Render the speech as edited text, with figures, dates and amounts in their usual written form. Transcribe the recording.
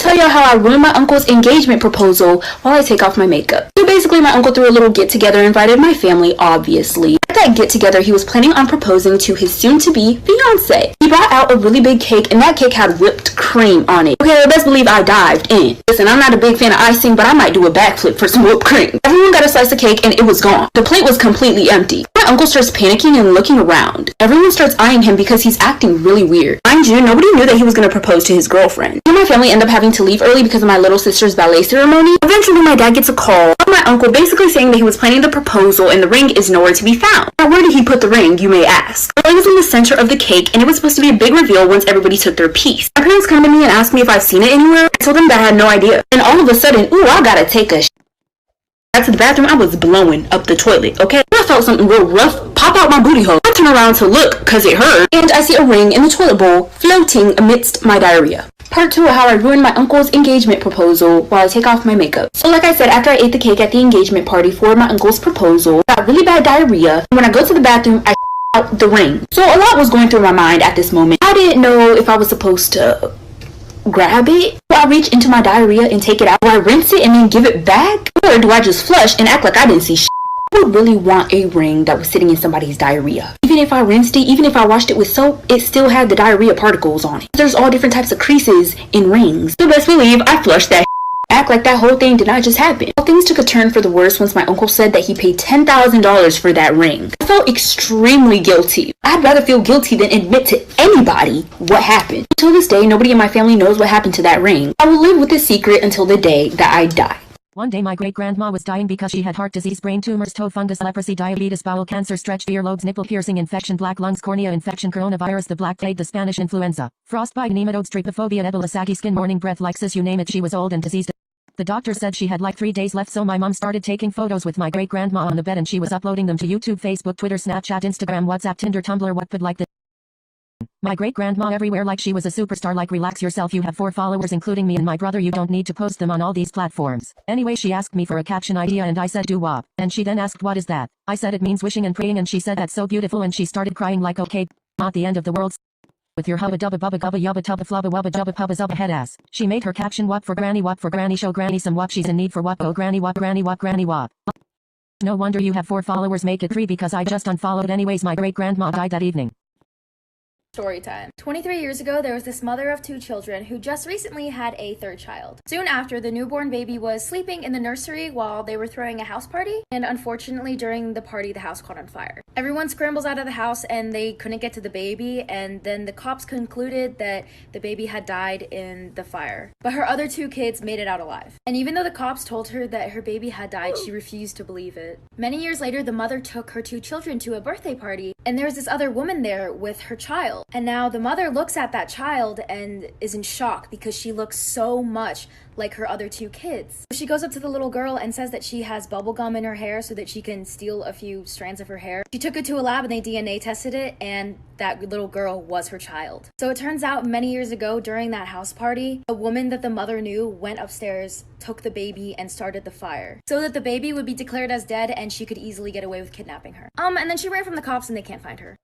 tell y'all how I ruined my uncle's engagement proposal while I take off my makeup. So basically, my uncle threw a little get-together, invited my family, obviously. At that get-together, he was planning on proposing to his soon-to-be fiancé. He brought out a really big cake, and that cake had whipped cream on it. Okay, best believe I dived in. Listen, I'm not a big fan of icing, but I might do a backflip for some whipped cream. Everyone got a slice of cake, and it was gone. The plate was completely empty. My uncle starts panicking and looking around. Everyone starts eyeing him because he's acting really weird. Mind you, nobody knew that he was going to propose to his girlfriend. Me and my family end up having to leave early because of my little sister's ballet ceremony. Eventually, my dad gets a call from my uncle basically saying that he was planning the proposal and the ring is nowhere to be found. Now, where did he put the ring, you may ask? Well, it was in the center of the cake, and it was supposed to be a big reveal once everybody took their piece. My parents come to me and asked me if I've seen it anywhere. I told them that I had no idea. And all of a sudden, ooh, I gotta take a back to the bathroom. I was blowing up the toilet, okay? I felt something real rough pop out my booty hole. I turn around to look, cause it hurt, and I see a ring in the toilet bowl floating amidst my diarrhea. Part 2 of how I ruined my uncle's engagement proposal while I take off my makeup. So like I said, after I ate the cake at the engagement party for my uncle's proposal, I got really bad diarrhea. When I go to the bathroom, I out the ring. So a lot was going through my mind at this moment. I didn't know if I was supposed to grab it. Do I reach into my diarrhea and take it out? Do I rinse it and then give it back? Or do I just flush and act like I didn't see shit? I would really want a ring that was sitting in somebody's diarrhea. Even if I rinsed it, even if I washed it with soap, it still had the diarrhea particles on it. There's all different types of creases in rings. So best believe I flushed that act like that whole thing did not just happen. Well, things took a turn for the worse once my uncle said that he paid $10,000 for that ring. I felt extremely guilty. I'd rather feel guilty than admit to anybody what happened. Until this day, nobody in my family knows what happened to that ring. I will live with this secret until the day that I die. One day my great-grandma was dying because she had heart disease, brain tumors, toe fungus, leprosy, diabetes, bowel cancer, stretched earlobes, nipple piercing infection, black lungs, cornea infection, coronavirus, the Black Plague, the Spanish influenza, frostbite, nematodes, trypophobia, Ebola, saggy skin, morning breath, lysis, you name it. She was old and diseased. The doctor said she had like 3 days left, so my mom started taking photos with my great-grandma on the bed and she was uploading them to YouTube, Facebook, Twitter, Snapchat, Instagram, WhatsApp, Tinder, Tumblr, Wattpad, like the my great-grandma everywhere like she was a superstar. Like, relax yourself, you have 4 followers including me and my brother, you don't need to post them on all these platforms. Anyway, she asked me for a caption idea and I said doo-wop, and she then asked what is that? I said it means wishing and praying and she said that's so beautiful and she started crying like okay, not the end of the world with your hubba dubba bubba gubba yubba tubba flubba wubba jubba pubba zubba head ass. She made her caption wop for granny, show granny some wop, she's in need for wop, oh granny wop, granny wop, granny wop. No wonder you have 4 followers, make it 3 because I just unfollowed. Anyways, my great-grandma died that evening. Story time. 23 years ago, there was this mother of 2 children who just recently had a 3rd child. Soon after, the newborn baby was sleeping in the nursery while they were throwing a house party, and unfortunately during the party, the house caught on fire. Everyone scrambles out of the house and they couldn't get to the baby, and then the cops concluded that the baby had died in the fire. But her other 2 kids made it out alive. And even though the cops told her that her baby had died, she refused to believe it. Many years later, the mother took her 2 children to a birthday party, and there was this other woman there with her child. And now the mother looks at that child and is in shock because she looks so much like her other 2 kids. She goes up to the little girl and says that she has bubble gum in her hair so that she can steal a few strands of her hair. She took it to a lab and they DNA tested it, and that little girl was her child. So it turns out many years ago during that house party, a woman that the mother knew went upstairs, took the baby, and started the fire so that the baby would be declared as dead and she could easily get away with kidnapping her. And then she ran from the cops and they can't find her.